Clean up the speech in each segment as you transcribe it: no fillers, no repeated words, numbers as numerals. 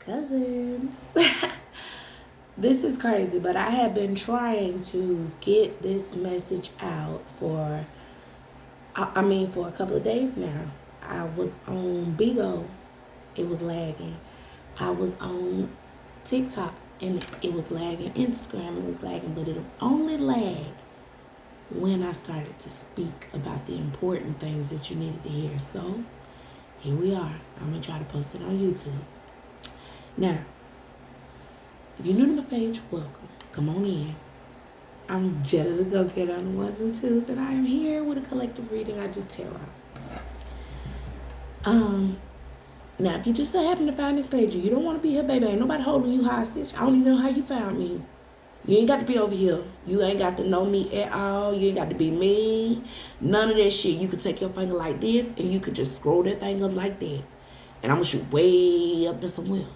Cousins. This is crazy, but I have been trying to get this message out for a couple of days now. I was on Bigo, it was lagging. I was on TikTok and it was lagging. Instagram, it was lagging, but it only lagged when I started to speak about the important things that you needed to hear. So here we are. I'm gonna try to post it on YouTube. Now, if you're new to my page, welcome. Come on in. I'm Jetta the Go-Getter on the ones and twos, and I am here with a collective reading. I do tarot. Now, if you just so happen to find this page, you don't want to be here, baby. Ain't nobody holding you hostage. I don't even know how you found me. You ain't got to be over here. You ain't got to know me at all. You ain't got to be me. None of that shit. You could take your finger like this, and you could just scroll that thing up like that. And I'm going to shoot way up to somewhere.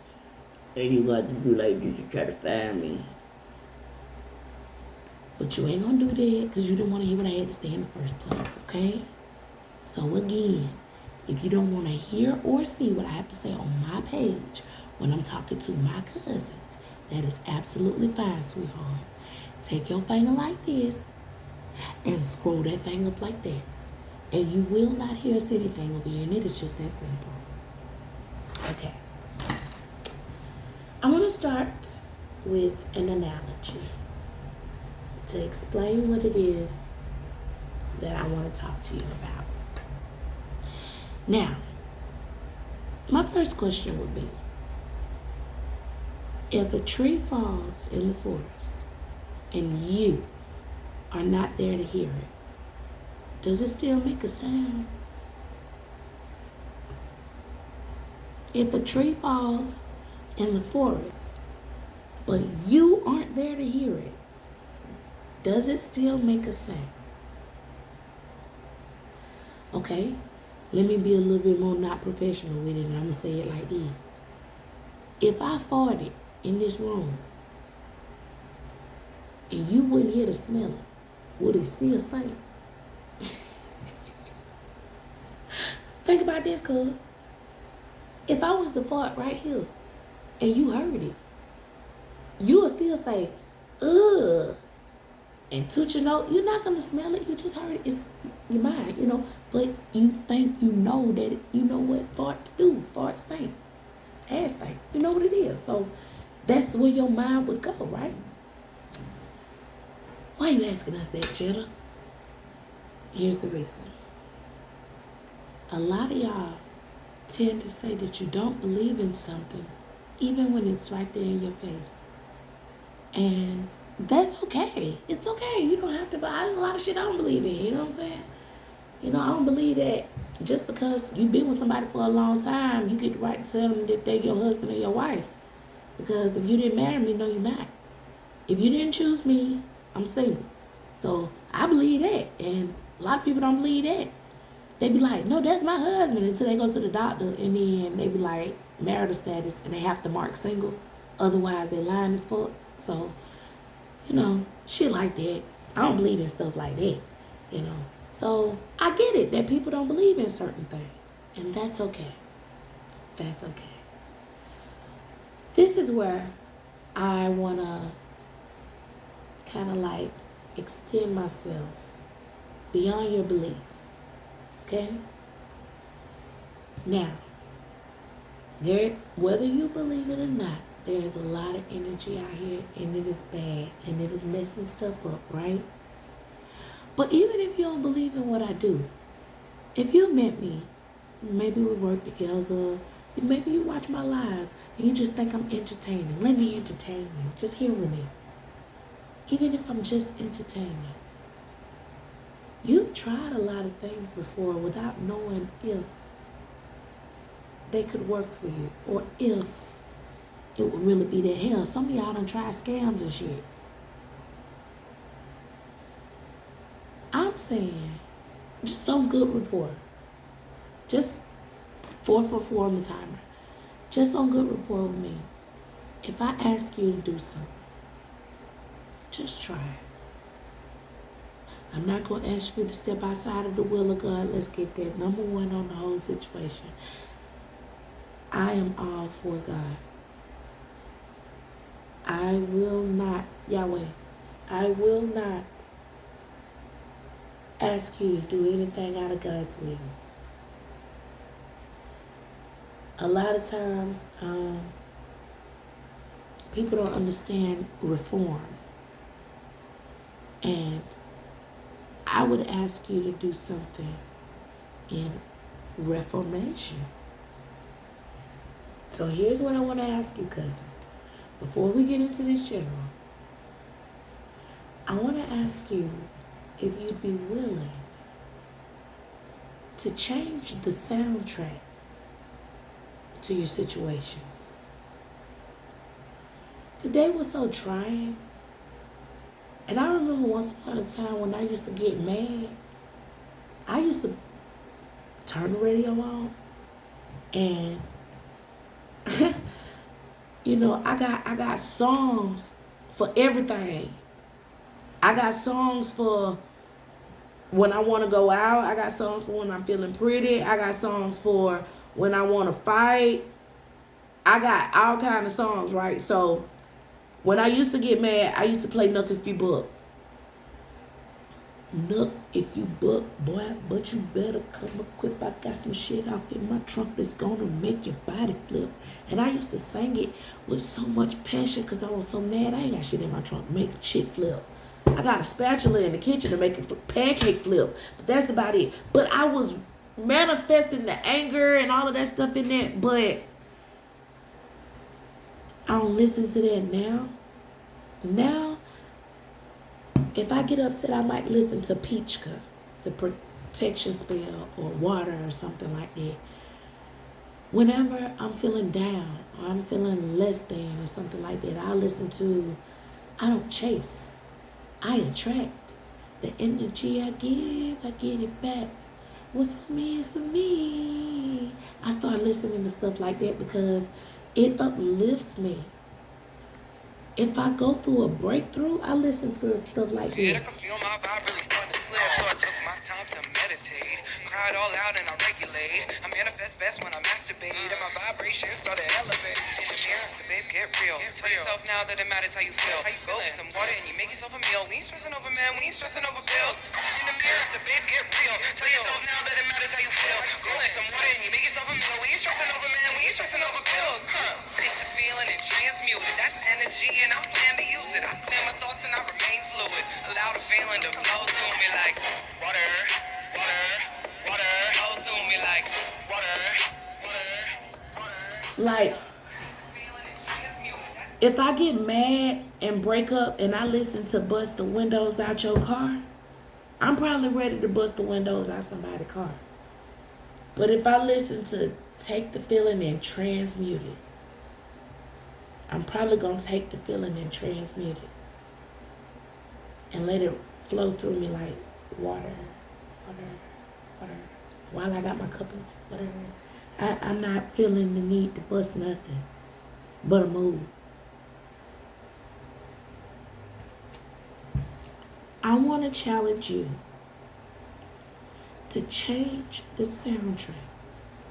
And you got to do like this to try to find me. But you ain't gonna do that because you didn't want to hear what I had to say in the first place, okay? So again, if you don't want to hear or see what I have to say on my page when I'm talking to my cousins, that is absolutely fine, sweetheart. Take your finger like this and scroll that thing up like that. And you will not hear us anything over here, and it is just that simple. Okay. I'm going to start with an analogy to explain what it is that I want to talk to you about. Now, my first question would be, if a tree falls in the forest and you are not there to hear it, does it still make a sound? If a tree falls in the forest, but you aren't there to hear it, does it still make a sound? Okay, let me be a little bit more not professional with it, and I'm going to say it like this. If I farted in this room and you wouldn't hear the smell, would it still stink? Think about this, cuz. If I was to fart right here and you heard it, you would still say, ugh, and toot your nose. You're not going to smell it. You just heard it. It's your mind, But you think you know that, you know what farts do. Farts stink. Ass stink. You know what it is. So that's where your mind would go, right? Why are you asking us that, Jetta? Here's the reason. A lot of y'all tend to say that you don't believe in something, even when it's right there in your face. And that's okay. It's okay. You don't have to, but there's a lot of shit I don't believe in, you know what I'm saying? I don't believe that just because you've been with somebody for a long time, you get the right to tell them that they're your husband or your wife. Because if you didn't marry me, no, you're not. If you didn't choose me, I'm single. So I believe that. And a lot of people don't believe that. They be like, no, that's my husband, until they go to the doctor, and then they be like, marital status, and they have to mark single. Otherwise, they lying as fuck. So, shit like that. I don't believe in stuff like that, So I get it that people don't believe in certain things, and that's okay. That's okay. This is where I want to kind of like extend myself beyond your belief. Okay? Now, whether you believe it or not, there is a lot of energy out here, and it is bad, and it is messing stuff up, right? But even if you don't believe in what I do, if you met me, maybe we work together, maybe you watch my lives, and you just think I'm entertaining. Let me entertain you. Just hear with me. Even if I'm just entertaining, you've tried a lot of things before without knowing if they could work for you, or if it would really be that. Hell, some of y'all done tried scams and shit. I'm saying, just on good rapport. Just 444 on the timer. Just on good rapport with me. If I ask you to do something, just try it. I'm not going to ask you to step outside of the will of God. Let's get that number one on the whole situation. I am all for God. I will not, Yahweh, I will not ask you to do anything out of God's will. A lot of times, people don't understand reform. And I would ask you to do something in reformation. So here's what I want to ask you, cousin. Before we get into this general, I want to ask you if you'd be willing to change the soundtrack to your situations. Today was so trying. And I remember once upon a time when I used to get mad, I used to turn the radio on and you know, I got songs for everything. I got songs for when I want to go out. I got songs for when I'm feeling pretty. I got songs for when I want to fight. I got all kind of songs, right? So when I used to get mad, I used to play Nook If You Buck. Nook if you buck, boy, but you better come equipped. I got some shit out in my trunk that's gonna make your body flip. And I used to sing it with so much passion because I was so mad. I ain't got shit in my trunk to make shit flip. I got a spatula in the kitchen to make a pancake flip, but that's about it. But I was manifesting the anger and all of that stuff in there, but I don't listen to that now. Now, if I get upset, I might listen to Peachka, the protection spell, or water or something like that. Whenever I'm feeling down or I'm feeling less than or something like that, I listen to, I don't chase, I attract. The energy I get it back. What's for me is for me. I start listening to stuff like that because it uplifts me. If I go through a breakthrough, I listen to stuff like this. I can feel my vibe really starting to slip, so I took my time to meditate. Cried all out and I regulate. I manifest best when I masturbate, and my vibration started elevating. In the mirror, so babe, get real. Tell yourself now that it matters how you feel. Go get some water and you make yourself a meal. We ain't stressing over man, we ain't stressing over bills. In the mirror, so babe, get real. Tell yourself now that it matters how you feel. Go get some water and you make yourself a meal. We ain't stressing over man, we ain't stressing over bills. Take the feeling and transmute it. That's energy and I plan to use it. I clear my thoughts and I remain fluid. Allow the feeling to flow through me like water, water, water. Flow through me like water, water, water. Like, if I get mad and break up and I listen to Bust the Windows Out Your Car, I'm probably ready to bust the windows out somebody's car. But if I listen to Take the Feeling and Transmute It, I'm probably going to take the feeling and transmute it and let it flow through me like water, water, water. While I got my cup of water, I'm not feeling the need to bust nothing but a move. I want to challenge you to change the soundtrack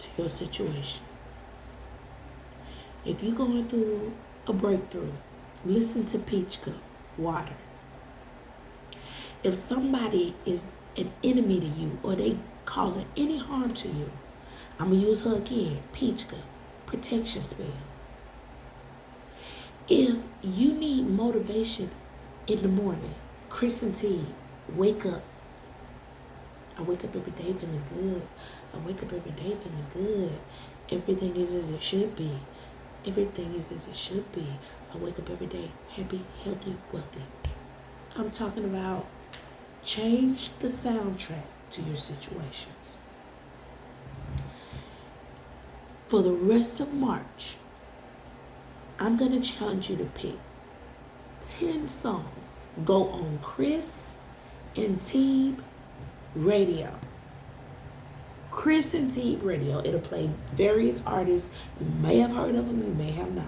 to your situation. If you're going through a breakthrough, listen to Peachka, water. If somebody is an enemy to you or they causing any harm to you, I'm going to use her again, Peachka, protection spell. If you need motivation in the morning, Chris and T, wake up. I wake up every day feeling good. I wake up every day feeling good. Everything is as it should be. Everything is as it should be. I wake up every day happy, healthy, wealthy. I'm talking about change the soundtrack to your situations. For the rest of March, I'm going to challenge you to pick 10 songs. Go on Chris and Teeb Radio. Chris and Teeb Radio. It'll play various artists. You may have heard of them, you may have not.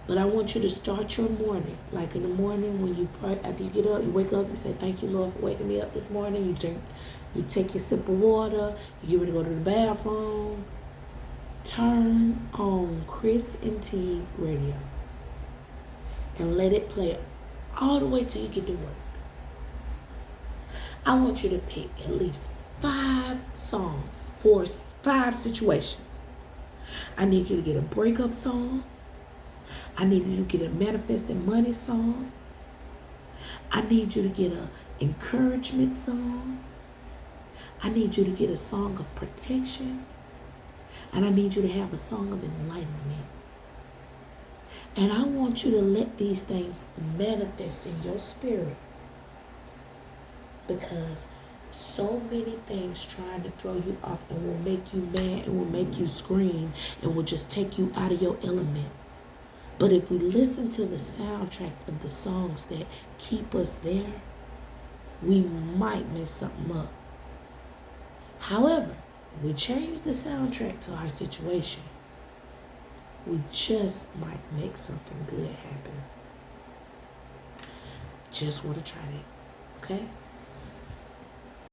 But I want you to start your morning. Like in the morning when you pray, after you get up, you wake up, you say, thank you, Lord, for waking me up this morning. You take your sip of water, you get ready to go to the bathroom. Turn on Chris and Teeb Radio. and let it play all the way till you get to work. I want you to pick at least 5 songs for 5 situations. I need you to get a breakup song. I need you to get a manifesting money song. I need you to get an encouragement song. I need you to get a song of protection. And I need you to have a song of enlightenment. And I want you to let these things manifest in your spirit. Because so many things trying to throw you off and will make you mad and will make you scream and will just take you out of your element. But if we listen to the soundtrack of the songs that keep us there, we might mess something up. However, if we change the soundtrack to our situation, we just might make something good happen. Just want to try that, okay?